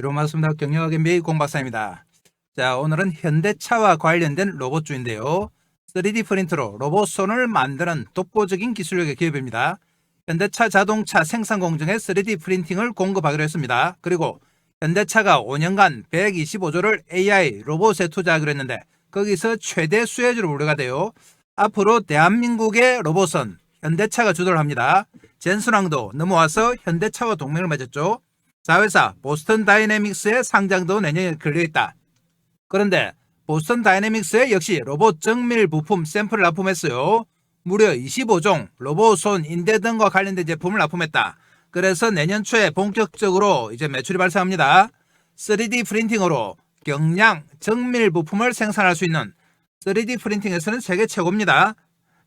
반갑습니다. 경영학 MBA 공박사입니다. 자, 오늘은 현대차와 관련된 로봇주인데요. 3D 프린터로 로봇 손을 만드는 독보적인 기술력의 기업입니다. 현대차 자동차 생산 공정에 3D 프린팅을 공급하기로 했습니다. 그리고 현대차가 5년간 125조를 AI 로봇에 투자하기로 했는데 거기서 최대 수혜주로 분류가 돼요. 앞으로 대한민국의 로봇은 현대차가 주도를 합니다. 젠슨왕도 넘어와서 현대차와 동맹을 맺었죠. 자회사 보스턴 다이내믹스의 상장도 내년에 걸려있다. 그런데 보스턴 다이내믹스에 역시 로봇 정밀 부품 샘플을 납품했어요. 무려 25종 로봇 손, 인대 등과 관련된 제품을 납품했다. 그래서 내년 초에 본격적으로 이제 매출이 발생합니다. 3D 프린팅으로 경량 정밀 부품을 생산할 수 있는 3D 프린팅에서는 세계 최고입니다.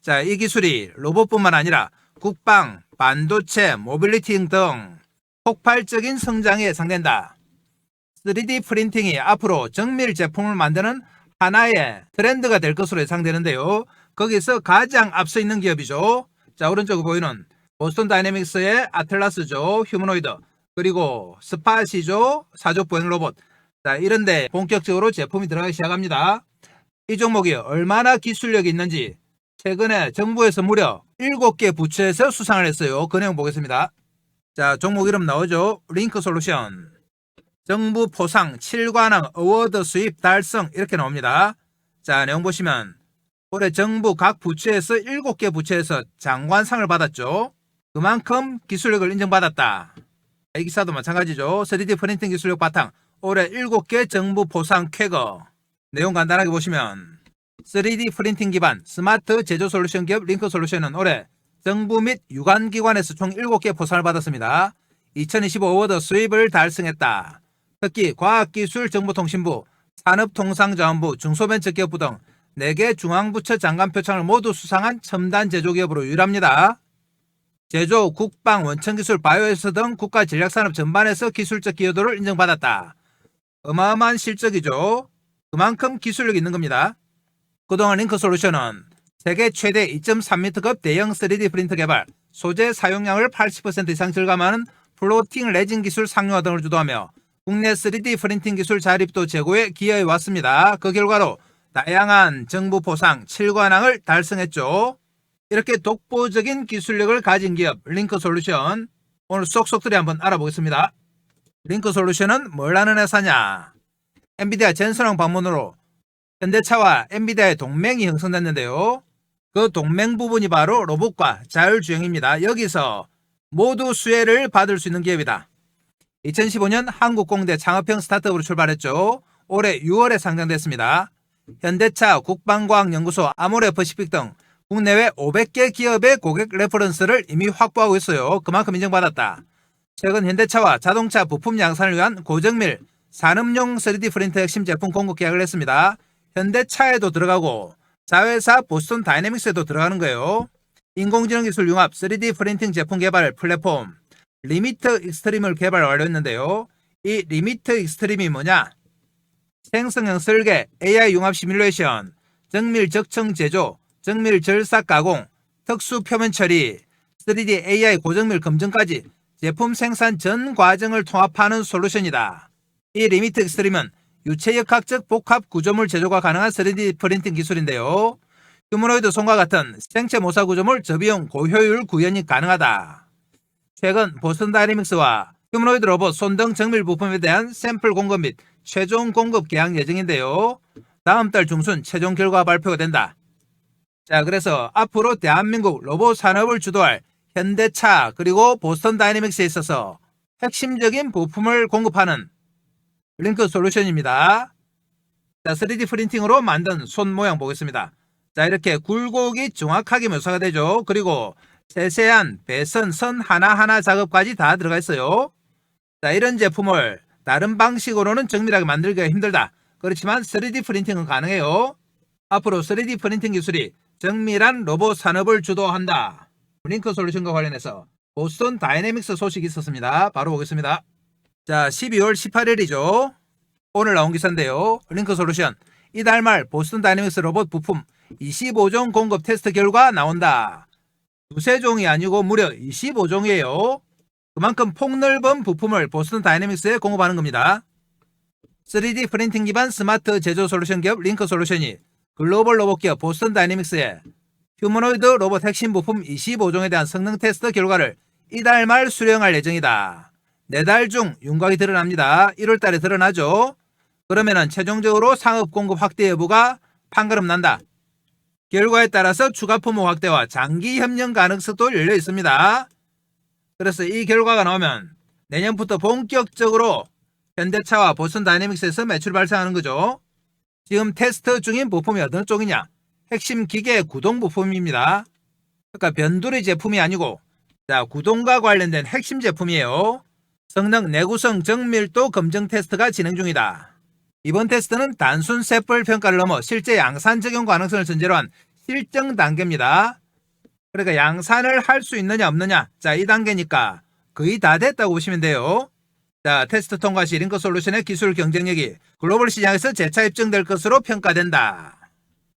자, 이 기술이 로봇뿐만 아니라 국방, 반도체, 모빌리티 등 폭발적인 성장이 예상된다. 3D 프린팅이 앞으로 정밀 제품을 만드는 하나의 트렌드가 될 것으로 예상되는데요. 거기서 가장 앞서 있는 기업이죠. 자, 오른쪽에 보이는 보스턴 다이내믹스의 아틀라스죠. 휴머노이드. 그리고 스팟이죠. 사족 보행 로봇. 자, 이런데 본격적으로 제품이 들어가기 시작합니다. 이 종목이 얼마나 기술력이 있는지 최근에 정부에서 무려 7개 부처에서 수상을 했어요. 그 내용 보겠습니다. 자, 종목 이름 나오죠. 링크솔루션. 정부 포상 7관왕 어워드 수입 달성 이렇게 나옵니다. 자, 내용 보시면 올해 정부 각 부처에서 7개 부처에서 장관상을 받았죠. 그만큼 기술력을 인정받았다. 이 기사도 마찬가지죠. 3D 프린팅 기술력 바탕 올해 7개 정부 포상 쾌거. 내용 간단하게 보시면 3D 프린팅 기반 스마트 제조 솔루션 기업 링크솔루션은 올해 정부 및 유관기관에서 총 7개 포상을 받았습니다. 2025 어워드 수입을 달성했다. 특히 과학기술정보통신부, 산업통상자원부, 중소벤처기업부 등 4개 중앙부처 장관 표창을 모두 수상한 첨단 제조기업으로 유일합니다. 제조, 국방, 원천기술, 바이오에서 등 국가전략산업 전반에서 기술적 기여도를 인정받았다. 어마어마한 실적이죠. 그만큼 기술력이 있는 겁니다. 그동안 링크솔루션은 세계 최대 2.3m급 대형 3D 프린터 개발, 소재 사용량을 80% 이상 절감하는 플로팅 레진 기술 상용화 등을 주도하며 국내 3D 프린팅 기술 자립도 제고에 기여해 왔습니다. 그 결과로 다양한 정부 포상 7관왕을 달성했죠. 이렇게 독보적인 기술력을 가진 기업 링크솔루션, 오늘 쏙쏙들이 한번 알아보겠습니다. 링크솔루션은 뭘 하는 회사냐? 엔비디아 젠슨왕 방문으로 현대차와 엔비디아의 동맹이 형성됐는데요. 그 동맹 부분이 바로 로봇과 자율주행입니다. 여기서 모두 수혜를 받을 수 있는 기업이다. 2015년 한국공대 창업형 스타트업으로 출발했죠. 올해 6월에 상장됐습니다. 현대차, 국방과학연구소, 아모레퍼시픽 등 국내외 500개 기업의 고객 레퍼런스를 이미 확보하고 있어요. 그만큼 인정받았다. 최근 현대차와 자동차 부품 양산을 위한 고정밀 산업용 3D 프린터 핵심 제품 공급 계약을 했습니다. 현대차에도 들어가고 자회사 보스턴 다이내믹스에도 들어가는 거예요. 인공지능 기술 융합 3D 프린팅 제품 개발 플랫폼 리미트 익스트림을 개발 완료했는데요. 이 리미트 익스트림이 뭐냐? 생성형 설계, AI 융합 시뮬레이션, 정밀 적청 제조, 정밀 절삭 가공, 특수 표면 처리, 3D AI 고정밀 검증까지 제품 생산 전 과정을 통합하는 솔루션이다. 이 리미트 익스트림은 유체역학적 복합 구조물 제조가 가능한 3D 프린팅 기술인데요. 휴머노이드 손과 같은 생체 모사 구조물 저비용 고효율 구현이 가능하다. 최근 보스턴 다이내믹스와 휴머노이드 로봇 손 등 정밀 부품에 대한 샘플 공급 및 최종 공급 계약 예정인데요. 다음 달 중순 최종 결과 발표가 된다. 자, 그래서 앞으로 대한민국 로봇 산업을 주도할 현대차 그리고 보스턴 다이내믹스에 있어서 핵심적인 부품을 공급하는 링크솔루션입니다. 자, 3D 프린팅으로 만든 손 모양 보겠습니다. 자, 이렇게 굴곡이 정확하게 묘사가 되죠. 그리고 세세한 배선, 선 하나하나 작업까지 다 들어가 있어요. 자, 이런 제품을 다른 방식으로는 정밀하게 만들기가 힘들다. 그렇지만 3D 프린팅은 가능해요. 앞으로 3D 프린팅 기술이 정밀한 로봇 산업을 주도한다. 링크솔루션과 관련해서 보스턴 다이내믹스 소식이 있었습니다. 바로 보겠습니다. 자, 12월 18일이죠. 오늘 나온 기사인데요. 링크솔루션 이달 말 보스턴 다이내믹스 로봇 부품 25종 공급 테스트 결과 나온다. 두세 종이 아니고 무려 25종이에요. 그만큼 폭넓은 부품을 보스턴 다이내믹스에 공급하는 겁니다. 3D 프린팅 기반 스마트 제조 솔루션 기업 링크 솔루션이 글로벌 로봇 기업 보스턴 다이내믹스에 휴머노이드 로봇 핵심 부품 25종에 대한 성능 테스트 결과를 이달 말 수령할 예정이다. 4달 중 윤곽이 드러납니다. 1월 달에 드러나죠. 그러면은 최종적으로 상업 공급 확대 여부가 판가름 난다. 결과에 따라서 추가 품목 확대와 장기 협력 가능성도 열려 있습니다. 그래서 이 결과가 나오면 내년부터 본격적으로 현대차와 보스턴 다이내믹스에서 매출 발생하는 거죠. 지금 테스트 중인 부품이 어떤 쪽이냐? 핵심 기계 구동 부품입니다. 그러니까 변두리 제품이 아니고 구동과 관련된 핵심 제품이에요. 성능, 내구성, 정밀도 검증 테스트가 진행 중이다. 이번 테스트는 단순 샘플 평가를 넘어 실제 양산 적용 가능성을 전제로 한 실증 단계입니다. 그러니까 양산을 할 수 있느냐 없느냐, 이 단계니까 거의 다 됐다고 보시면 돼요. 테스트 통과 시 링크 솔루션의 기술 경쟁력이 글로벌 시장에서 재차 입증될 것으로 평가된다.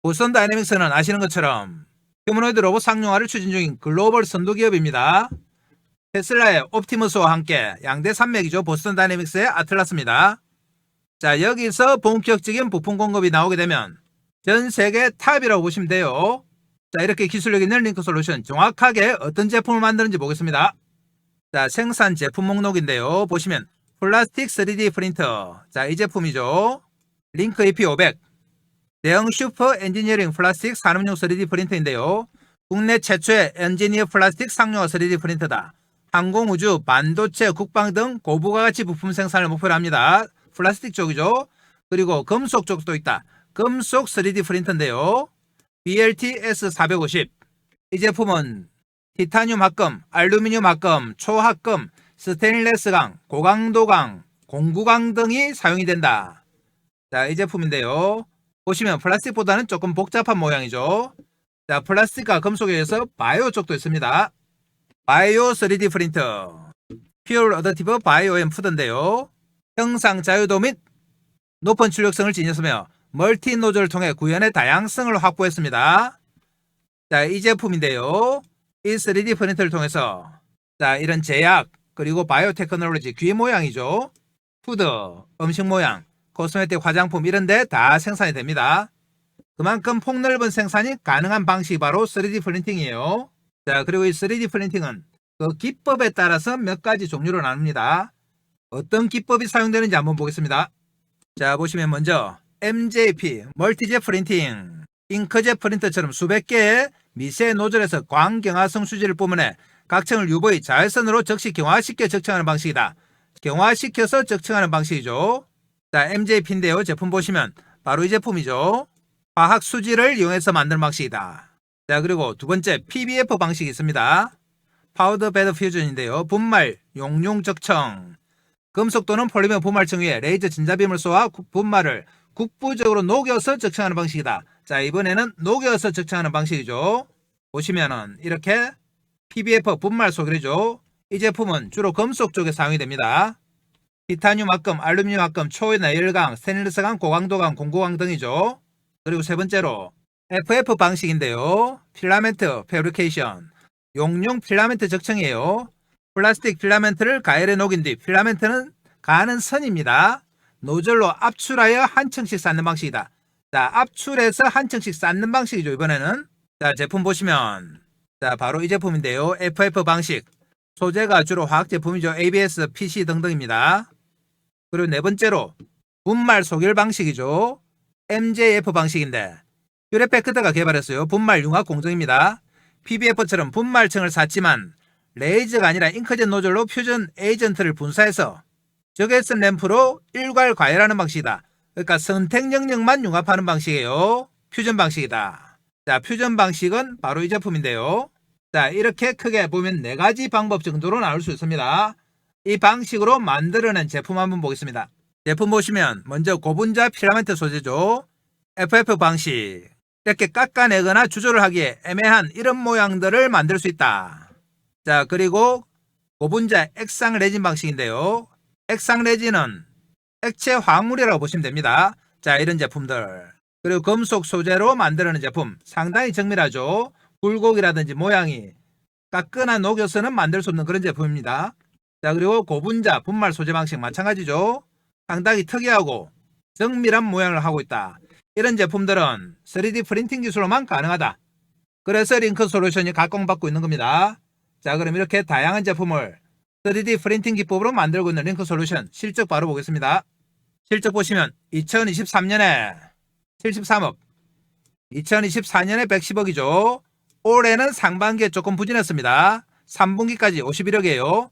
보스턴 다이내믹스는 아시는 것처럼 휴머노이드 로봇 상용화를 추진 중인 글로벌 선도 기업입니다. 테슬라의 옵티머스와 함께 양대 산맥이죠. 보스턴 다이내믹스의 아틀라스입니다. 여기서 본격적인 부품 공급이 나오게 되면 전 세계 탑이라고 보시면 돼요. 이렇게 기술력 있는 링크 솔루션 정확하게 어떤 제품을 만드는지 보겠습니다. 생산 제품 목록인데요. 보시면 플라스틱 3D 프린터. 이 제품이죠. 링크 EP500. 대형 슈퍼 엔지니어링 플라스틱 산업용 3D 프린터인데요. 국내 최초의 엔지니어 플라스틱 상용화 3D 프린터다. 항공우주, 반도체, 국방 등 고부가가치 부품 생산을 목표로 합니다. 플라스틱 쪽이죠. 그리고 금속 쪽도 있다. 금속 3D 프린터인데요. BLTS450. 이 제품은 티타늄 합금, 알루미늄 합금, 초합금, 스테인레스강, 고강도강, 공구강 등이 사용이 된다. 이 제품인데요. 보시면 플라스틱보다는 조금 복잡한 모양이죠. 플라스틱과 금속에 의해서 바이오 쪽도 있습니다. 바이오 3D 프린터, 퓨어 어더티브 바이오 앤 푸드인데요. 형상 자유도 및 높은 출력성을 지녔으며 멀티 노즐을 통해 구현의 다양성을 확보했습니다. 이 제품인데요. 이 3D 프린터를 통해서 이런 제약, 그리고 바이오 테크놀로지, 귀 모양이죠. 푸드, 음식 모양, 코스메틱, 화장품 이런 데 다 생산이 됩니다. 그만큼 폭넓은 생산이 가능한 방식이 바로 3D 프린팅이에요. 그리고 이 3D 프린팅은 그 기법에 따라서 몇 가지 종류로 나눕니다. 어떤 기법이 사용되는지 한번 보겠습니다. 보시면 먼저 MJP, 멀티젯 프린팅, 잉크젯 프린터처럼 수백 개의 미세 노즐에서 광경화성 수지를 뿜어내 각층을 UV 자외선으로 즉시 경화시켜 적층하는 방식이다. 경화시켜서 적층하는 방식이죠. MJP인데요. 제품 보시면 바로 이 제품이죠. 화학 수지를 이용해서 만드는 방식이다. 그리고 두 번째 PBF 방식이 있습니다. 파우더 베드 퓨전인데요. 분말, 용융 적층. 금속 또는 폴리머 분말층 위에 레이저 전자빔을 쏘아 분말을 국부적으로 녹여서 적층하는 방식이다. 이번에는 녹여서 적층하는 방식이죠. 보시면은 이렇게 PBF 분말 소결이죠. 이 제품은 주로 금속 쪽에 사용이 됩니다. 티타늄 합금, 알루미늄 합금, 초내열강, 스테인리스강, 고강도강, 공구강 등이죠. 그리고 세 번째로 FF 방식인데요. 필라멘트 패브리케이션, 용융 필라멘트 적층이에요. 플라스틱 필라멘트를 가열에 녹인 뒤 필라멘트는 가는 선입니다. 노즐로 압출하여 한 층씩 쌓는 방식이다. 압출해서 한 층씩 쌓는 방식이죠. 이번에는 제품 보시면 바로 이 제품인데요. FF 방식. 소재가 주로 화학 제품이죠. ABS, PC 등등입니다. 그리고 네 번째로 분말 소결 방식이죠. MJF 방식인데 휴레팩트가 개발했어요. 분말 융합 공정입니다. PBF처럼 분말층을 쌓지만 레이저가 아니라 잉크젯 노즐로 퓨전 에이전트를 분사해서 적외선 램프로 일괄 과열하는 방식이다. 그러니까 선택 영역만 융합하는 방식이에요. 퓨전 방식이다. 퓨전 방식은 바로 이 제품인데요. 이렇게 크게 보면 4가지 방법 정도로 나올 수 있습니다. 이 방식으로 만들어낸 제품 한번 보겠습니다. 제품 보시면 먼저 고분자 필라멘트 소재죠. FF 방식. 이렇게 깎아내거나 조절을 하기에 애매한 이런 모양들을 만들 수 있다. 그리고 고분자 액상 레진 방식인데요. 액상 레진은 액체 화학물이라고 보시면 됩니다. 이런 제품들. 그리고 금속 소재로 만들어낸 제품. 상당히 정밀하죠. 굴곡이라든지 모양이 깎거나 녹여서는 만들 수 없는 그런 제품입니다. 자, 그리고 고분자 분말 소재 방식 마찬가지죠. 상당히 특이하고 정밀한 모양을 하고 있다. 이런 제품들은 3D 프린팅 기술로만 가능하다. 그래서 링크 솔루션이 각광받고 있는 겁니다. 자, 그럼 이렇게 다양한 제품을 3D 프린팅 기법으로 만들고 있는 링크 솔루션 실적 바로 보겠습니다. 실적 보시면 2023년에 73억, 2024년에 110억이죠. 올해는 상반기에 조금 부진했습니다. 3분기까지 51억이에요.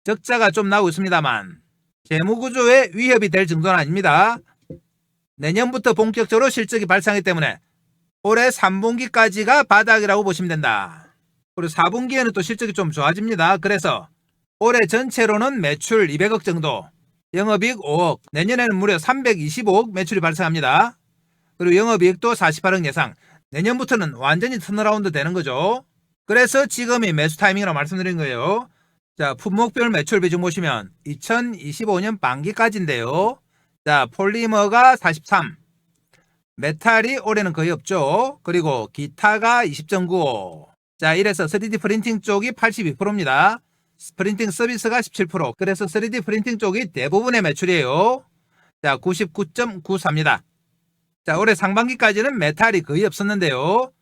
적자가 좀 나오고 있습니다만 재무구조에 위협이 될 정도는 아닙니다. 내년부터 본격적으로 실적이 발생하기 때문에 올해 3분기까지가 바닥이라고 보시면 된다. 그리고 4분기에는 또 실적이 좀 좋아집니다. 그래서 올해 전체로는 매출 200억 정도, 영업이익 5억, 내년에는 무려 325억 매출이 발생합니다. 그리고 영업이익도 48억 예상, 내년부터는 완전히 턴어라운드 되는 거죠. 그래서 지금이 매수 타이밍이라고 말씀드린 거예요. 자, 품목별 매출 비중 보시면 2025년 반기까지인데요. 자, 폴리머가 43, 메탈이 올해는 거의 없죠. 그리고 기타가 20.95. 자, 이래서 3D 프린팅 쪽이 82%입니다. 프린팅 서비스가 17%. 그래서 3D 프린팅 쪽이 대부분의 매출이에요. 자, 99.94입니다. 자, 올해 상반기까지는 메탈이 거의 없었는데요.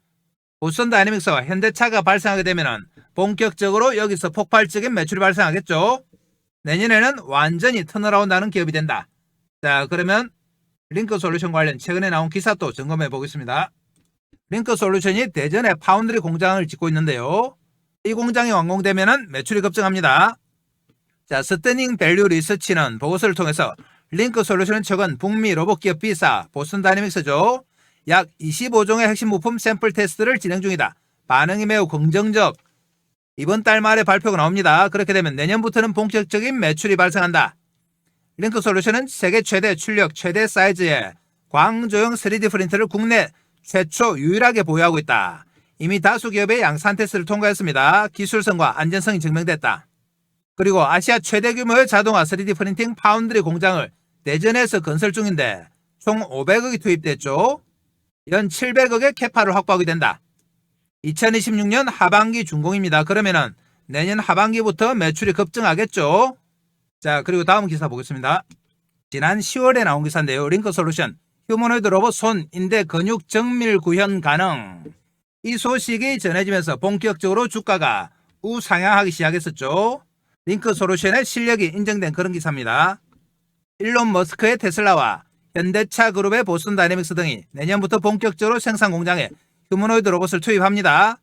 보스턴 다이내믹스와 현대차가 발생하게 되면 본격적으로 여기서 폭발적인 매출이 발생하겠죠. 내년에는 완전히 턴어라운드 하는 기업이 된다. 자, 그러면 링크 솔루션 관련 최근에 나온 기사 또 점검해 보겠습니다. 링크 솔루션이 대전에 파운드리 공장을 짓고 있는데요. 이 공장이 완공되면 매출이 급증합니다. 자, 스태닝 밸류 리서치는 보고서를 통해서 링크 솔루션은 최근 북미 로봇 기업 B사 보스턴 다이내믹스죠. 약 25종의 핵심 부품 샘플 테스트를 진행 중이다. 반응이 매우 긍정적. 이번 달 말에 발표가 나옵니다. 그렇게 되면 내년부터는 본격적인 매출이 발생한다. 링크 솔루션은 세계 최대 출력, 최대 사이즈의 광조형 3D 프린터를 국내 최초 유일하게 보유하고 있다. 이미 다수 기업의 양산 테스트를 통과했습니다. 기술성과 안전성이 증명됐다. 그리고 아시아 최대 규모의 자동화 3D 프린팅 파운드리 공장을 대전에서 건설 중인데 총 500억이 투입됐죠. 연 700억의 캐파를 확보하게 된다. 2026년 하반기 준공입니다. 그러면은 내년 하반기부터 매출이 급증하겠죠. 자, 그리고 다음 기사 보겠습니다. 지난 10월에 나온 기사인데요. 링크 솔루션 휴머노이드 로봇 손, 인대, 근육 정밀 구현 가능. 이 소식이 전해지면서 본격적으로 주가가 우상향하기 시작했었죠. 링크 솔루션의 실력이 인정된 그런 기사입니다. 일론 머스크의 테슬라와 현대차 그룹의 보스턴 다이내믹스 등이 내년부터 본격적으로 생산 공장에 휴머노이드 로봇을 투입합니다.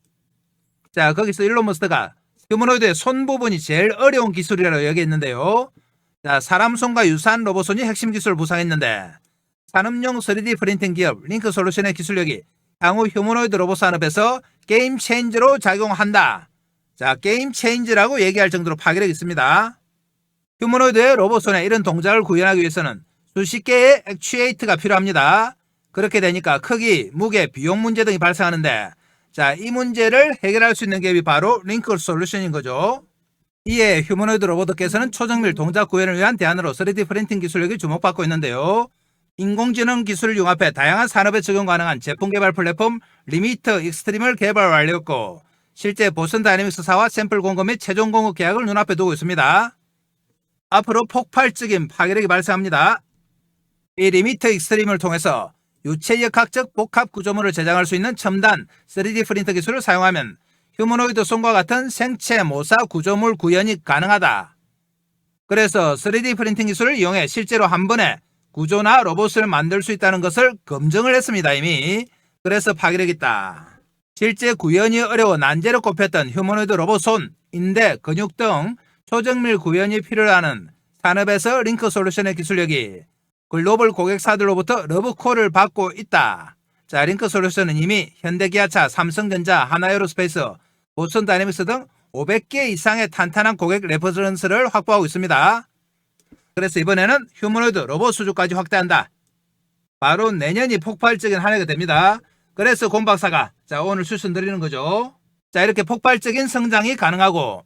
자, 거기서 일론 머스크가 휴머노이드의 손 부분이 제일 어려운 기술이라고 여기했는데요. 자, 사람 손과 유사한 로봇손이 핵심 기술을 부상했는데 산업용 3D 프린팅 기업 링크 솔루션의 기술력이 향후 휴머노이드 로봇 산업에서 게임 체인저로 작용한다. 자, 게임 체인저라고 얘기할 정도로 파괴력이 있습니다. 휴머노이드의 로봇손에 이런 동작을 구현하기 위해서는 수십 개의 액추에이트가 필요합니다. 그렇게 되니까 크기, 무게, 비용 문제 등이 발생하는데 자, 이 문제를 해결할 수 있는 기업이 바로 링크 솔루션인 거죠. 이에 휴머노이드 로봇께서는 초정밀 동작 구현을 위한 대안으로 3D 프린팅 기술력이 주목받고 있는데요. 인공지능 기술을 융합해 다양한 산업에 적용 가능한 제품 개발 플랫폼 리미트 익스트림을 개발 완료했고 실제 보스턴 다이내믹스사와 샘플 공급 및 최종 공급 계약을 눈앞에 두고 있습니다. 앞으로 폭발적인 파괴력이 발생합니다. 이 리미트 익스트림을 통해서 유체역학적 복합 구조물을 제작할 수 있는 첨단 3D 프린터 기술을 사용하면 휴머노이드 손과 같은 생체 모사 구조물 구현이 가능하다. 그래서 3D 프린팅 기술을 이용해 실제로 한 번에 구조나 로봇을 만들 수 있다는 것을 검증을 했습니다. 이미. 그래서 파괴력 있다. 실제 구현이 어려워 난제로 꼽혔던 휴머노이드 로봇 손, 인대, 근육 등 초정밀 구현이 필요하는 산업에서 링크 솔루션의 기술력이 글로벌 고객사들로부터 러브콜을 받고 있다. 자, 링크 솔루션은 이미 현대기아차, 삼성전자, 하나에어로스페이스, 보스턴 다이내믹스 등 500개 이상의 탄탄한 고객 레퍼런스를 확보하고 있습니다. 그래서 이번에는 휴머노이드 로봇 수주까지 확대한다. 바로 내년이 폭발적인 한 해가 됩니다. 그래서 권 박사가 자, 오늘 추천드리는 거죠. 자, 이렇게 폭발적인 성장이 가능하고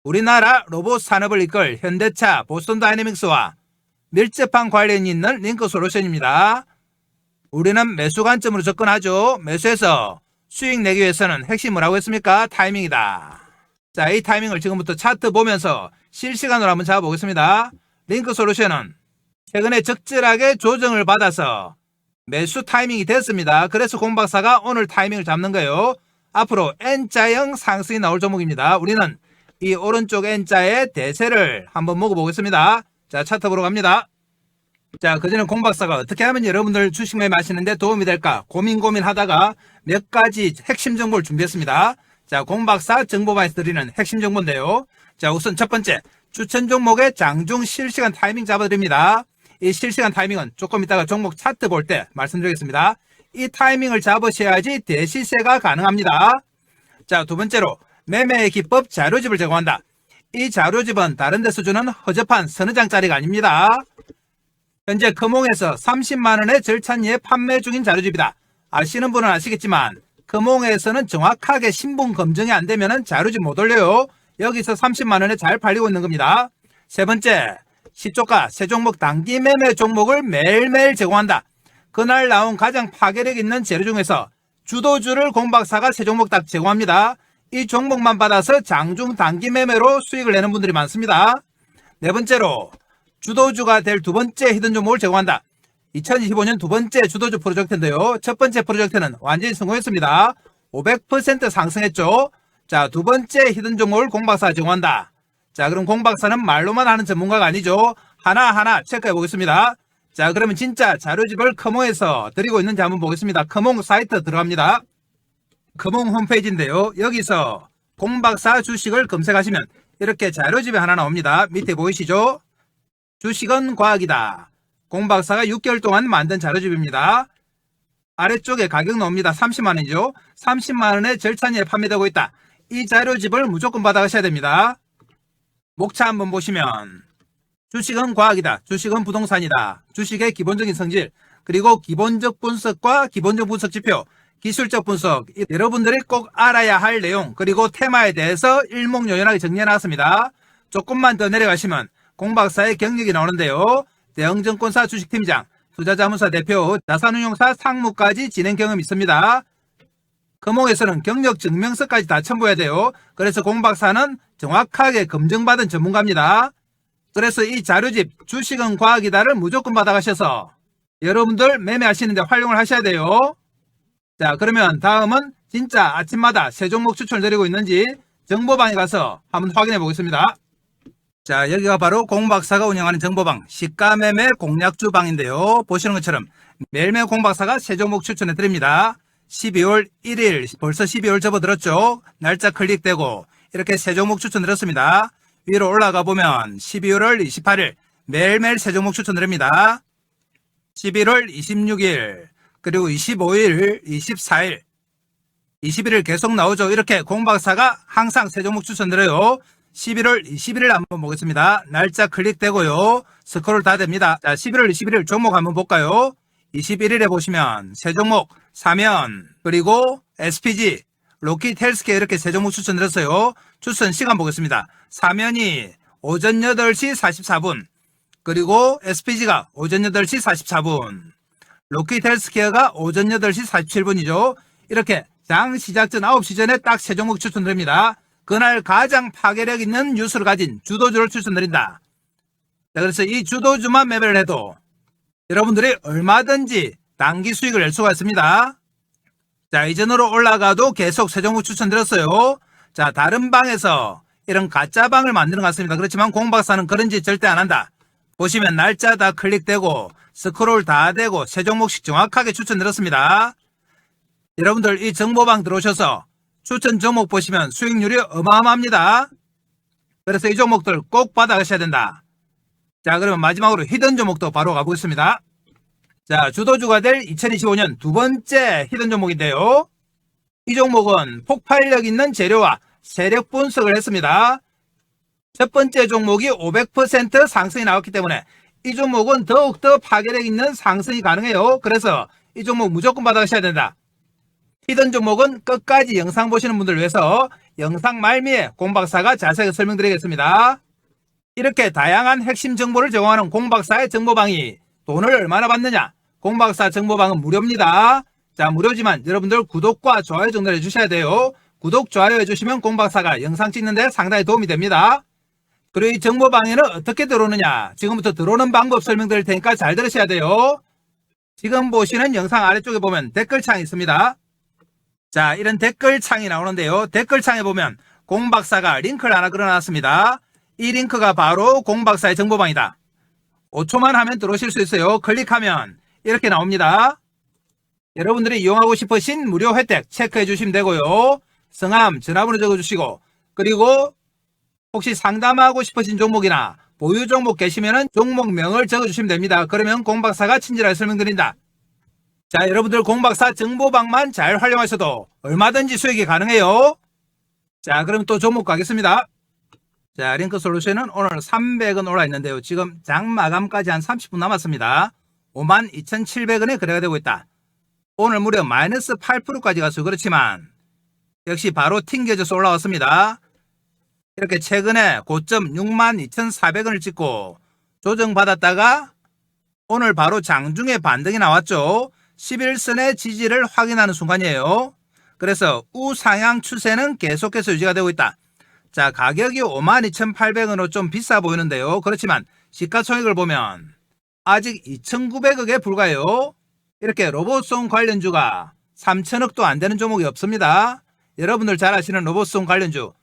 우리나라 로봇 산업을 이끌 현대차, 보스턴 다이내믹스와 밀접한 관련이 있는 링크 솔루션입니다. 우리는 매수 관점으로 접근하죠. 매수해서 수익 내기 위해서는 핵심이 뭐라고 했습니까? 타이밍이다. 자, 이 타이밍을 지금부터 차트 보면서 실시간으로 한번 잡아보겠습니다. 링크 솔루션은 최근에 적절하게 조정을 받아서 매수 타이밍이 됐습니다. 그래서 공박사가 오늘 타이밍을 잡는 거예요. 앞으로 N자형 상승이 나올 종목입니다. 우리는 이 오른쪽 N자의 대세를 한번 먹어보겠습니다. 자, 차트 보러 갑니다. 자, 그전에 공박사가 어떻게 하면 여러분들 주식 매매하시는데 도움이 될까 고민하다가 몇 가지 핵심 정보를 준비했습니다. 자, 공박사 정보방에서 드리는 핵심 정보인데요. 자, 우선 첫 번째, 추천 종목의 장중 실시간 타이밍 잡아드립니다. 이 실시간 타이밍은 조금 이따가 종목 차트 볼 때 말씀드리겠습니다. 이 타이밍을 잡으셔야지 대시세가 가능합니다. 자, 두 번째로 매매의 기법 자료집을 제공한다. 이 자료집은 다른 데서 주는 허접한 서너 장짜리가 아닙니다. 현재 금홍에서 30만원의 절찬리에 판매 중인 자료집이다. 아시는 분은 아시겠지만 금홍에서는 정확하게 신분 검증이 안 되면 자료집 못 올려요. 여기서 30만원에 잘 팔리고 있는 겁니다. 세 번째, 시초가 세 종목 단기 매매 종목을 매일매일 제공한다. 그날 나온 가장 파괴력 있는 재료 중에서 주도주를 공박사가 세 종목 딱 제공합니다. 이 종목만 받아서 장중 단기 매매로 수익을 내는 분들이 많습니다. 네 번째로 주도주가 될 두 번째 히든 종목을 제공한다. 2025년 두 번째 주도주 프로젝트인데요. 첫 번째 프로젝트는 완전히 성공했습니다. 500% 상승했죠. 자, 두 번째 히든 종목을 공박사가 제공한다. 자, 그럼 공박사는 말로만 하는 전문가가 아니죠. 하나하나 체크해 보겠습니다. 자, 그러면 진짜 자료집을 커몽에서 드리고 있는지 한번 보겠습니다. 커몽 사이트 들어갑니다. 커몽 홈페이지인데요. 여기서 공박사 주식을 검색하시면 이렇게 자료집이 하나 나옵니다. 밑에 보이시죠? 주식은 과학이다. 공박사가 6개월 동안 만든 자료집입니다. 아래쪽에 가격 나옵니다. 30만원이죠. 30만원에 절찬리에 판매되고 있다. 이 자료집을 무조건 받아가셔야 됩니다. 목차 한번 보시면 주식은 과학이다. 주식은 부동산이다. 주식의 기본적인 성질, 그리고 기본적 분석과 기본적 분석 지표, 기술적 분석, 여러분들이 꼭 알아야 할 내용, 그리고 테마에 대해서 일목요연하게 정리해 놨습니다. 조금만 더 내려가시면 공박사의 경력이 나오는데요. 대형증권사 주식팀장, 투자자문사 대표, 자산운용사 상무까지 진행 경험이 있습니다. 금홍에서는 경력 증명서까지 다 첨부해야 돼요. 그래서 공박사는 정확하게 검증받은 전문가입니다. 그래서 이 자료집 주식은 과학이다를 무조건 받아가셔서 여러분들 매매하시는데 활용을 하셔야 돼요. 자, 그러면 다음은 진짜 아침마다 세 종목 추천을 드리고 있는지 정보방에 가서 한번 확인해 보겠습니다. 자, 여기가 바로 공박사가 운영하는 정보방 시가매매 공략주 방인데요. 보시는 것처럼 매일매일 공박사가 세 종목 추천해 드립니다. 12월 1일 벌써 12월 접어들었죠. 날짜 클릭되고 이렇게 세 종목 추천드렸습니다. 위로 올라가 보면 12월 28일 매일매일 세 종목 추천드립니다. 11월 26일 그리고 25일 24일 21일 계속 나오죠. 이렇게 공박사가 항상 세 종목 추천드려요. 11월 21일 한번 보겠습니다. 날짜 클릭되고요. 스크롤 다 됩니다. 자, 11월 21일 종목 한번 볼까요? 21일에 보시면 세 종목 사면 그리고 SPG 로킷 헬스케어 이렇게 세 종목 추천드렸어요. 추천 시간 보겠습니다. 사면이 오전 8시 44분 그리고 SPG가 오전 8시 44분 로킷 헬스케어가 오전 8시 47분이죠. 이렇게 장 시작 전 9시 전에 딱 세 종목 추천드립니다. 그날 가장 파괴력 있는 뉴스를 가진 주도주를 추천드린다. 자, 그래서 이 주도주만 매매를 해도 여러분들이 얼마든지 단기 수익을 낼 수가 있습니다. 자, 이전으로 올라가도 계속 세 종목 추천드렸어요. 자, 다른 방에서 이런 가짜 방을 만드는 것 같습니다. 그렇지만 공박사는 그런 짓 절대 안 한다. 보시면 날짜 다 클릭되고 스크롤 다 되고 세 종목씩 정확하게 추천드렸습니다. 여러분들 이 정보방 들어오셔서 추천 종목 보시면 수익률이 어마어마합니다. 그래서 이 종목들 꼭 받아가셔야 된다. 자, 그러면 마지막으로 히든 종목도 바로 가보겠습니다. 자, 주도주가 될 2025년 두 번째 히든 종목인데요. 이 종목은 폭발력 있는 재료와 세력 분석을 했습니다. 첫 번째 종목이 500% 상승이 나왔기 때문에 이 종목은 더욱더 파괴력 있는 상승이 가능해요. 그래서 이 종목 무조건 받아가셔야 된다. 히든 종목은 끝까지 영상 보시는 분들 위해서 영상 말미에 공박사가 자세하게 설명드리겠습니다. 이렇게 다양한 핵심 정보를 제공하는 공박사의 정보방이 돈을 얼마나 받느냐? 공박사 정보방은 무료입니다. 자, 무료지만 여러분들 구독과 좋아요 정도를 해주셔야 돼요. 구독, 좋아요 해주시면 공박사가 영상 찍는데 상당히 도움이 됩니다. 그리고 이 정보방에는 어떻게 들어오느냐, 지금부터 들어오는 방법 설명드릴 테니까 잘 들으셔야 돼요. 지금 보시는 영상 아래쪽에 보면 댓글창이 있습니다. 자, 이런 댓글창이 나오는데요. 댓글창에 보면 공박사가 링크를 하나 걸어놨습니다. 이 링크가 바로 공박사의 정보방이다. 5초만 하면 들어오실 수 있어요. 클릭하면 이렇게 나옵니다. 여러분들이 이용하고 싶으신 무료 혜택 체크해 주시면 되고요. 성함, 전화번호 적어주시고, 그리고 혹시 상담하고 싶으신 종목이나 보유 종목 계시면 종목명을 적어주시면 됩니다. 그러면 공박사가 친절하게 설명드린다. 자, 여러분들 공박사 정보방만 잘 활용하셔도 얼마든지 수익이 가능해요. 자, 그럼 또 종목 가겠습니다. 자, 링크솔루션은 오늘 300원 올라 있는데요. 지금 장 마감까지 한 30분 남았습니다. 52,700원에 거래가 되고 있다. 오늘 무려 마이너스 8%까지 가서 그렇지만 역시 바로 튕겨져서 올라왔습니다. 이렇게 최근에 고점 62,400원을 찍고 조정받았다가 오늘 바로 장중에 반등이 나왔죠. 11선의 지지를 확인하는 순간이에요. 그래서 우상향 추세는 계속해서 유지가 되고 있다. 자, 가격이 52,800원으로 좀 비싸 보이는데요. 그렇지만 시가총액을 보면 아직 2,900억에 불과해요. 이렇게 로봇송 관련주가 3,000억도 안 되는 종목이 없습니다. 여러분들 잘 아시는 로봇송 관련주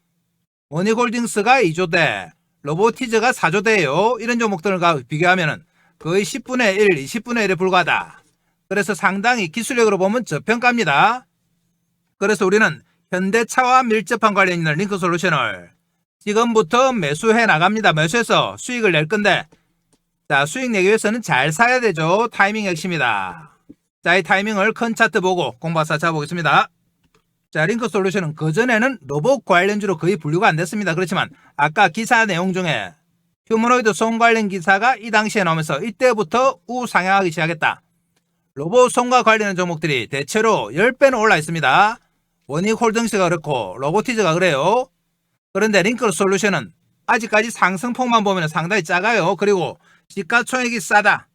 원익홀딩스가 2조대, 로보티즈가 4조대예요. 이런 종목들과 비교하면 거의 10분의 1, 20분의 1에 불과하다. 그래서 상당히 기술력으로 보면 저평가입니다. 그래서 우리는 현대차와 밀접한 관련 있는 링크솔루션을 지금부터 매수해 나갑니다. 매수해서 수익을 낼 건데, 자, 수익 내기 위해서는 잘 사야 되죠. 타이밍이 핵심이다. 자, 이 타이밍을 큰 차트 보고 공박사 잡아보겠습니다. 자, 링크솔루션은 그전에는 로봇 관련주로 거의 분류가 안 됐습니다. 그렇지만 아까 기사 내용 중에 휴머노이드 송 관련 기사가 이 당시에 나오면서 이때부터 우상향하기 시작했다. 로봇 송과 관련된 종목들이 대체로 10배는 올라 있습니다. 원익홀딩스가 그렇고 로보티즈가 그래요. 그런데 링크솔루션은 아직까지 상승폭만 보면 상당히 작아요. 그리고 시가총액이 싸다.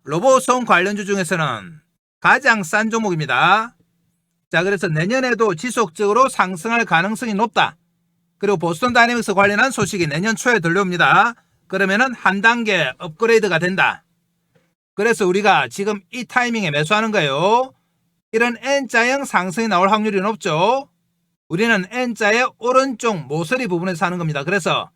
로봇송 관련주 중에서는 가장 싼 종목입니다. 자, 그래서 내년에도 지속적으로 상승할 가능성이 높다. 그리고 보스턴 다이내믹스 관련한 소식이 내년 초에 들려옵니다. 그러면은 한 단계 업그레이드가 된다. 그래서 우리가 지금 이 타이밍에 매수하는 거예요. 이런 N자형 상승이 나올 확률이 높죠. 우리는 N자의 오른쪽 모서리 부분에서 하는 겁니다. 그래서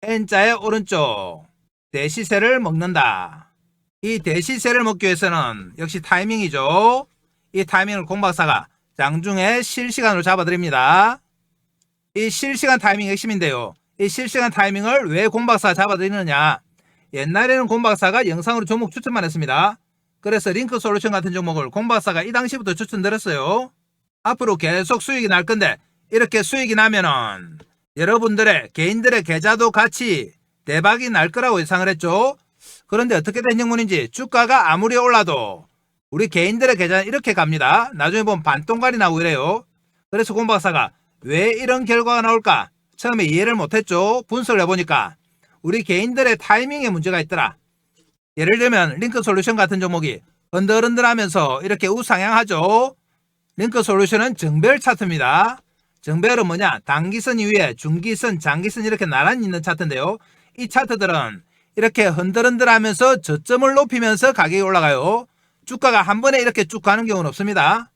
N자의 오른쪽 대시세를 먹는다. 이 대시세를 먹기 위해서는 역시 타이밍이죠. 이 타이밍을 공박사가 장중에 실시간으로 잡아드립니다. 이 실시간 타이밍이 핵심인데요. 이 실시간 타이밍을 왜 공박사가 잡아드리느냐. 옛날에는 공박사가 영상으로 종목 추천만 했습니다. 그래서 링크솔루션 같은 종목을 공박사가 이 당시부터 추천드렸어요. 앞으로 계속 수익이 날 건데, 이렇게 수익이 나면은 여러분들의 개인들의 계좌도 같이 대박이 날 거라고 예상을 했죠. 그런데 어떻게 된 형문인지 주가가 아무리 올라도 우리 개인들의 계좌는 이렇게 갑니다. 나중에 보면 반동갈이 나오고 이래요. 그래서 공박사가 왜 이런 결과가 나올까 처음에 이해를 못했죠. 분석을 해보니까 우리 개인들의 타이밍에 문제가 있더라. 예를 들면 링크솔루션 같은 종목이 흔들흔들하면서 이렇게 우상향하죠. 링크솔루션은 정배열 차트입니다. 정배열은 뭐냐, 단기선 이후에 중기선, 장기선 이렇게 나란히 있는 차트인데요. 이 차트들은 이렇게 흔들흔들하면서 저점을 높이면서 가격이 올라가요. 주가가 한 번에 이렇게 쭉 가는 경우는 없습니다.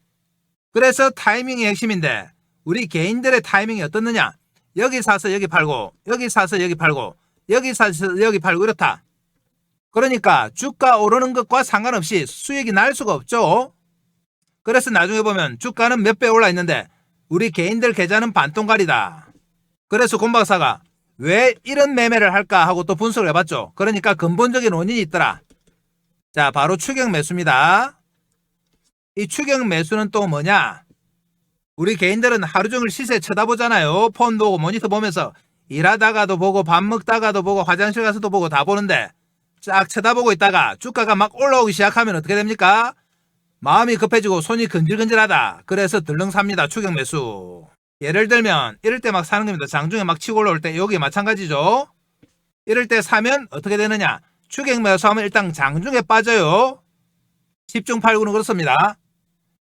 그래서 타이밍이 핵심인데 우리 개인들의 타이밍이 어떻느냐, 여기 사서 여기 팔고 여기 사서 여기 팔고 여기 사서 여기 팔고 이렇다. 그러니까 주가 오르는 것과 상관없이 수익이 날 수가 없죠. 그래서 나중에 보면 주가는 몇 배 올라 있는데 우리 개인들 계좌는 반동갈이다. 그래서 공박사가 왜 이런 매매를 할까 하고 또 분석을 해봤죠. 그러니까 근본적인 원인이 있더라. 자, 바로 추격 매수입니다. 이 추격 매수는 또 뭐냐, 우리 개인들은 하루 종일 시세 쳐다보잖아요. 폰 보고 모니터 보면서 일하다가도 보고 밥 먹다가도 보고 화장실 가서도 보고 다 보는데 쫙 쳐다보고 있다가 주가가 막 올라오기 시작하면 어떻게 됩니까? 마음이 급해지고 손이 근질근질하다. 그래서 들렁 삽니다. 추격 매수. 예를 들면 이럴 때 막 사는 겁니다. 장중에 막 치고 올라올 때 여기 마찬가지죠. 이럴 때 사면 어떻게 되느냐, 추격 매수하면 일단 장중에 빠져요. 집중 팔고는 그렇습니다.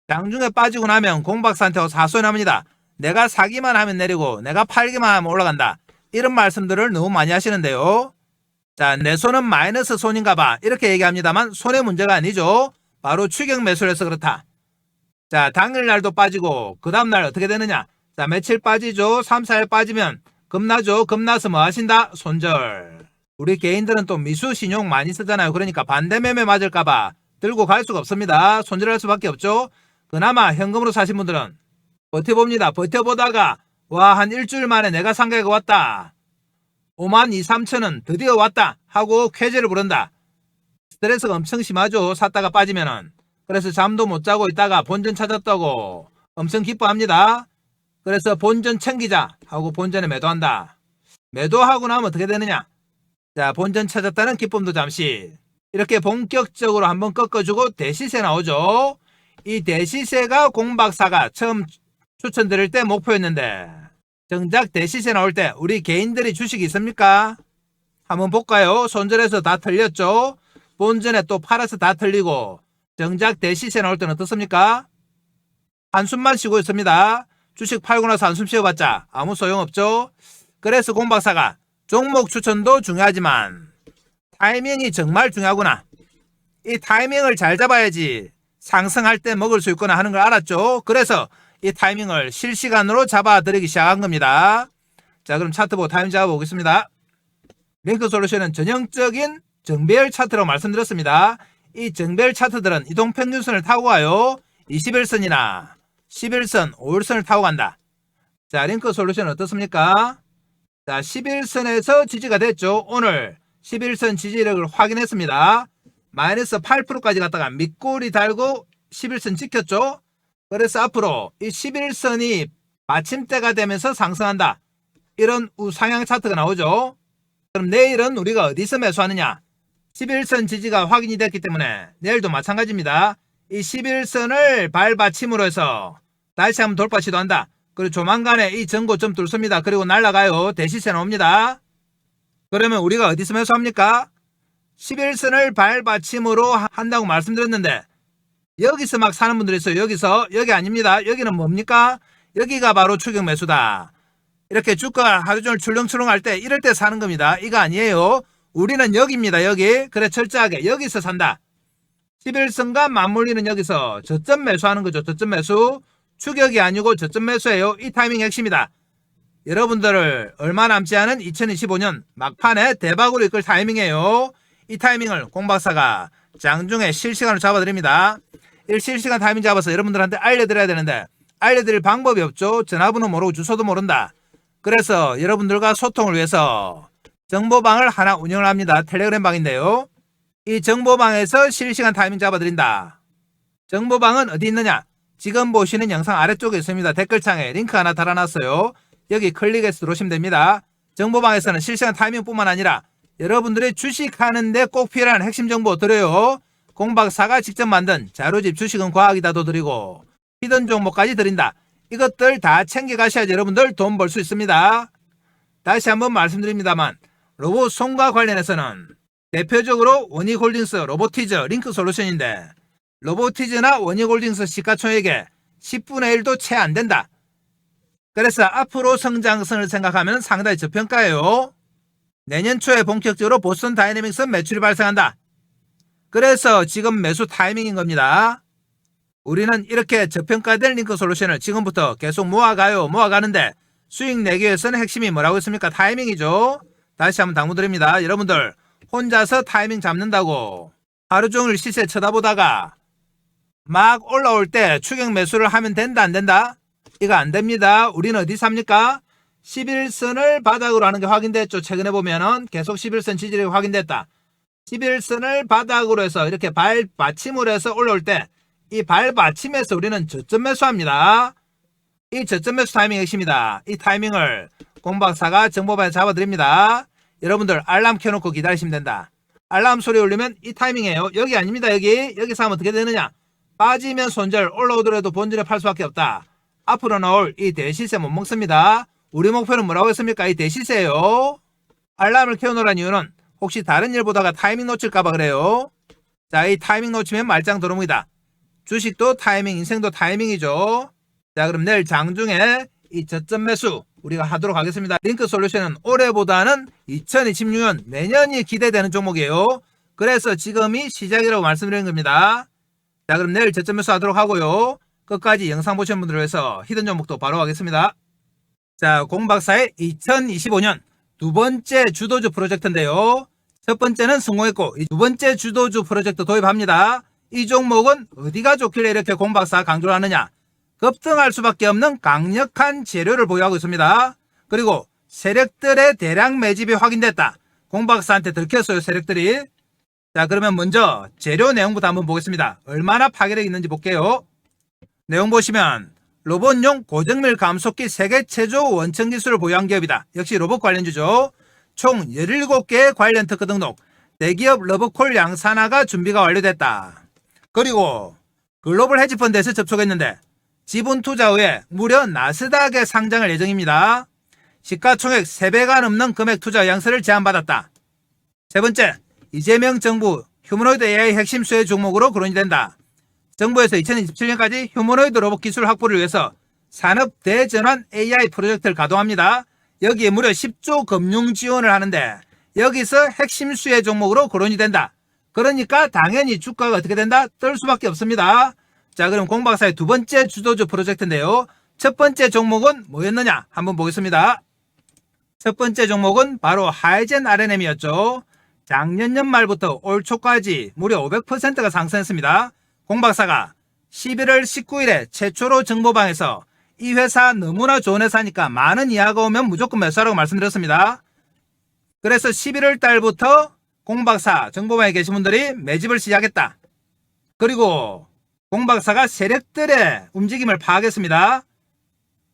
장중에 빠지고 나면 공박사한테 사소연합니다. 내가 사기만 하면 내리고 내가 팔기만 하면 올라간다. 이런 말씀들을 너무 많이 하시는데요. 자, 내 손은 마이너스 손인가 봐. 이렇게 얘기합니다만 손의 문제가 아니죠. 바로 추격 매수를 해서 그렇다. 자, 당일날도 빠지고 그 다음날 어떻게 되느냐. 자, 며칠 빠지죠. 3, 4일 빠지면 겁나죠. 겁나서 뭐 하신다? 손절. 우리 개인들은 또 미수 신용 많이 쓰잖아요. 그러니까 반대매매 맞을까봐 들고 갈 수가 없습니다. 손절할 수밖에 없죠. 그나마 현금으로 사신 분들은 버텨봅니다. 버텨보다가 와, 한 일주일 만에 내가 산 가격 왔다. 5만 2, 3천원 드디어 왔다 하고 쾌재를 부른다. 스트레스가 엄청 심하죠. 샀다가 빠지면은. 그래서 잠도 못 자고 있다가 본전 찾았다고 엄청 기뻐합니다. 그래서 본전 챙기자 하고 본전에 매도한다. 매도하고 나면 어떻게 되느냐. 자, 본전 찾았다는 기쁨도 잠시. 이렇게 본격적으로 한번 꺾어주고 대시세 나오죠. 이 대시세가 공박사가 처음 추천드릴 때 목표였는데 정작 대시세 나올 때 우리 개인들이 주식이 있습니까? 한번 볼까요? 손절해서 다 털렸죠. 본전에 또 팔아서 다 털리고 정작 대시세 나올 때는 어떻습니까? 한숨만 쉬고 있습니다. 주식 팔고 나서 한숨 쉬어봤자 아무 소용없죠. 그래서 공박사가 종목 추천도 중요하지만 타이밍이 정말 중요하구나. 이 타이밍을 잘 잡아야지 상승할 때 먹을 수 있구나 하는 걸 알았죠. 그래서 이 타이밍을 실시간으로 잡아드리기 시작한 겁니다. 자, 그럼 차트 보고 타이밍 잡아보겠습니다. 링크솔루션은 전형적인 정배열 차트라고 말씀드렸습니다. 이 정배열 차트들은 이동평균선을 타고 가요. 21선이나 11선, 5일선을 타고 간다. 자, 링크솔루션은 어떻습니까? 자, 11선에서 지지가 됐죠. 오늘 11선 지지력을 확인했습니다. 마이너스 8%까지 갔다가 밑꼬리 달고 11선 지켰죠. 그래서 앞으로 이 11선이 받침대가 되면서 상승한다. 이런 우상향 차트가 나오죠. 그럼 내일은 우리가 어디서 매수하느냐. 11선 지지가 확인이 됐기 때문에 내일도 마찬가지입니다. 이 11선을 발받침으로 해서 다시 한번 돌파 시도한다. 그리고 조만간에 이 전고점 뚫습니다. 그리고 날아가요. 대시세 나옵니다. 그러면 우리가 어디서 매수합니까? 11선을 발받침으로 한다고 말씀드렸는데 여기서 막 사는 분들이 있어요. 여기 아닙니다. 여기는 뭡니까? 여기가 바로 추격 매수다. 이렇게 주가 하루 종일 출렁출렁 할 때 이럴 때 사는 겁니다. 이거 아니에요. 우리는 여기입니다. 여기. 그래 철저하게 여기서 산다. 11선과 맞물리는 여기서 저점 매수하는 거죠. 저점 매수. 추격이 아니고 저점 매수예요. 이 타이밍 핵심이다. 여러분들을 얼마 남지 않은 2025년 막판에 대박으로 이끌 타이밍이에요. 이 타이밍을 공박사가 장중에 실시간으로 잡아드립니다. 실시간 타이밍 잡아서 여러분들한테 알려드려야 되는데 알려드릴 방법이 없죠. 전화번호 모르고 주소도 모른다. 그래서 여러분들과 소통을 위해서 정보방을 하나 운영을 합니다. 텔레그램 방인데요. 이 정보방에서 실시간 타이밍 잡아드린다. 정보방은 어디 있느냐? 지금 보시는 영상 아래쪽에 있습니다. 댓글창에 링크 하나 달아놨어요. 여기 클릭해서 들어오시면 됩니다. 정보방에서는 실시간 타이밍뿐만 아니라 여러분들이 주식하는데 꼭 필요한 핵심 정보 드려요. 공박사가 직접 만든 자료집 주식은 과학이다도 드리고 히든 종목까지 드린다. 이것들 다 챙겨가셔야지 여러분들 돈 벌 수 있습니다. 다시 한번 말씀드립니다만 로봇손과 관련해서는 대표적으로 원익홀딩스, 로보티즈, 링크솔루션인데 로보티즈나 원익홀딩스 시가총액의 10분의 1도 채 안 된다. 그래서 앞으로 성장성을 생각하면 상당히 저평가예요. 내년 초에 본격적으로 보스턴 다이내믹스 매출이 발생한다. 그래서 지금 매수 타이밍인 겁니다. 우리는 이렇게 저평가된 링크솔루션을 지금부터 계속 모아가는데 수익 내기 위해서는 핵심이 뭐라고 했습니까? 타이밍이죠. 다시 한번 당부드립니다. 여러분들 혼자서 타이밍 잡는다고 하루 종일 시세 쳐다보다가 막 올라올 때 추격 매수를 하면 된다 안 된다? 이거 안 됩니다. 우리는 어디 삽니까? 11선을 바닥으로 하는 게 확인됐죠. 최근에 보면은 계속 11선 지지력이 확인됐다. 11선을 바닥으로 해서 이렇게 발받침으로 해서 올라올 때 이 발받침에서 우리는 저점 매수합니다. 이 저점 매수 타이밍 핵심이다. 이 타이밍을 공박사가 정보방에 잡아드립니다. 여러분들 알람 켜놓고 기다리시면 된다. 알람 소리 울리면 이 타이밍이에요. 여기 아닙니다. 여기서 하면 어떻게 되느냐. 빠지면 손절, 올라오더라도 본전에 팔 수밖에 없다. 앞으로 나올 이 대시세 못 먹습니다. 우리 목표는 뭐라고 했습니까? 이 대시세예요. 알람을 켜놓으란 이유는 혹시 다른 일 보다가 타이밍 놓칠까봐 그래요. 자, 이 타이밍 놓치면 말짱 도루묵이다. 주식도 타이밍, 인생도 타이밍이죠. 자, 그럼 내일 장중에 이 저점 매수 우리가 하도록 하겠습니다. 링크 솔루션은 올해보다는 2026년 내년이 기대되는 종목이에요. 그래서 지금이 시작이라고 말씀드리는 겁니다. 자, 그럼 내일 저점 매수 하도록 하고요. 끝까지 영상 보시는 분들을 위해서 히든 종목도 바로 하겠습니다. 자, 공박사의 2025년 두 번째 주도주 프로젝트인데요. 첫 번째는 성공했고 두 번째 주도주 프로젝트 도입합니다. 이 종목은 어디가 좋길래 이렇게 공박사가 강조를 하느냐. 급등할 수밖에 없는 강력한 재료를 보유하고 있습니다. 그리고 세력들의 대량 매집이 확인됐다. 공박사한테 들켰어요, 세력들이. 자, 그러면 먼저 재료 내용부터 한번 보겠습니다. 얼마나 파괴력이 있는지 볼게요. 내용 보시면 로봇용 고정밀 감속기 세계 최초 원천 기술을 보유한 기업이다. 역시 로봇 관련주죠. 총 17개의 관련 특허 등록, 대기업 러브콜 양산화가 준비가 완료됐다. 그리고 글로벌 헤지펀드에서 접촉했는데 지분 투자 후에 무려 나스닥에 상장할 예정입니다. 시가총액 3배가 넘는 금액 투자 양서를 제안받았다. 세 번째, 이재명 정부 휴머노이드 AI 핵심 수혜 종목으로 거론이 된다. 정부에서 2027년까지 휴머노이드 로봇 기술 확보를 위해서 산업 대전환 AI 프로젝트를 가동합니다. 여기에 무려 10조 금융 지원을 하는데 여기서 핵심 수혜 종목으로 거론이 된다. 그러니까 당연히 주가가 어떻게 된다? 뜰 수밖에 없습니다. 자, 그럼 공박사의 두 번째 주도주 프로젝트인데요. 첫 번째 종목은 뭐였느냐? 한번 보겠습니다. 첫 번째 종목은 바로 하이젠 R&M이었죠. 작년 연말부터 올 초까지 무려 500%가 상승했습니다. 공박사가 11월 19일에 최초로 정보방에서 이 회사 너무나 좋은 회사니까 만원 이하가 오면 무조건 매수하라고 말씀드렸습니다. 그래서 11월 달부터 공박사 정보방에 계신 분들이 매집을 시작했다. 그리고 공박사가 세력들의 움직임을 파악했습니다.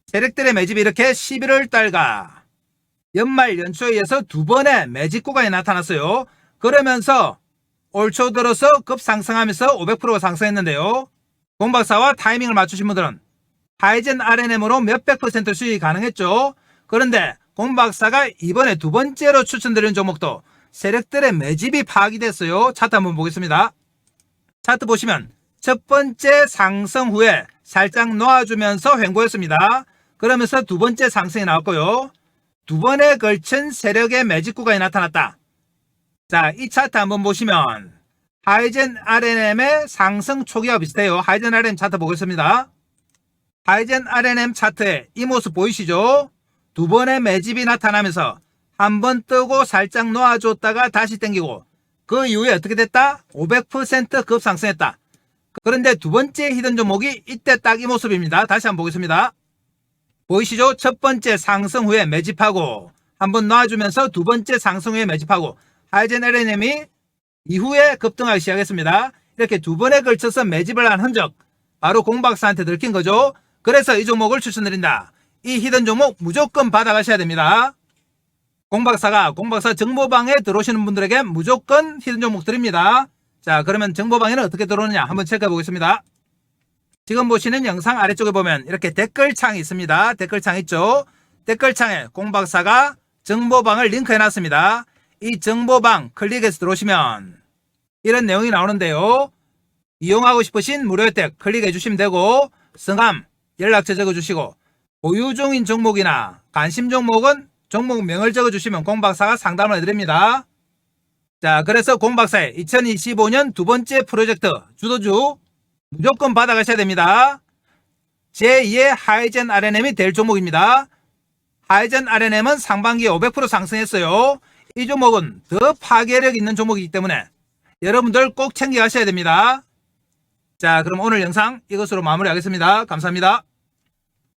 세력들의 매집이 이렇게 11월 달과 연말 연초에 의해서 두 번의 매집 구간이 나타났어요. 그러면서 올 초 들어서 급상승하면서 500%가 상승했는데요. 공박사와 타이밍을 맞추신 분들은 하이젠 R&M으로 몇백 % 수익이 가능했죠. 그런데 공박사가 이번에 두 번째로 추천드리는 종목도 세력들의 매집이 파악이 됐어요. 차트 한번 보겠습니다. 차트 보시면 첫 번째 상승 후에 살짝 놓아주면서 횡보했습니다. 그러면서 두 번째 상승이 나왔고요. 두 번에 걸친 세력의 매집 구간이 나타났다. 자, 이 차트 한번 보시면 하이젠 R&M의 상승 초기와 비슷해요. 하이젠 R&M 차트 보겠습니다. 하이젠 R&M 차트에 이 모습 보이시죠? 두 번의 매집이 나타나면서 한 번 뜨고 살짝 놓아줬다가 다시 땡기고 그 이후에 어떻게 됐다? 500% 급상승했다. 그런데 두 번째 히든 종목이 이때 딱 이 모습입니다. 다시 한번 보겠습니다. 보이시죠? 첫 번째 상승 후에 매집하고 한번 놔주면서 두 번째 상승 후에 매집하고 하이젠 R&M이 이후에 급등하기 시작했습니다. 이렇게 두 번에 걸쳐서 매집을 한 흔적, 바로 공박사한테 들킨 거죠. 그래서 이 종목을 추천드린다. 이 히든 종목 무조건 받아가셔야 됩니다. 공박사 정보방에 들어오시는 분들에게 무조건 히든 종목 드립니다. 자, 그러면 정보방에는 어떻게 들어오느냐 한번 체크해 보겠습니다. 지금 보시는 영상 아래쪽에 보면 이렇게 댓글창이 있습니다. 댓글창 있죠? 댓글창에 공박사가 정보방을 링크해 놨습니다. 이 정보방 클릭해서 들어오시면 이런 내용이 나오는데요. 이용하고 싶으신 무료 혜택 클릭해 주시면 되고 성함, 연락처 적어주시고 보유 중인 종목이나 관심 종목은 종목명을 적어주시면 공박사가 상담을 해드립니다. 자, 그래서 공박사의 2025년 두 번째 프로젝트 주도주 무조건 받아가셔야 됩니다. 제2의 하이젠 R&M이 될 종목입니다. 하이젠 R&M은 상반기에 500% 상승했어요. 이 종목은 더 파괴력 있는 종목이기 때문에 여러분들 꼭 챙겨 가셔야 됩니다. 자, 그럼 오늘 영상 이것으로 마무리하겠습니다. 감사합니다.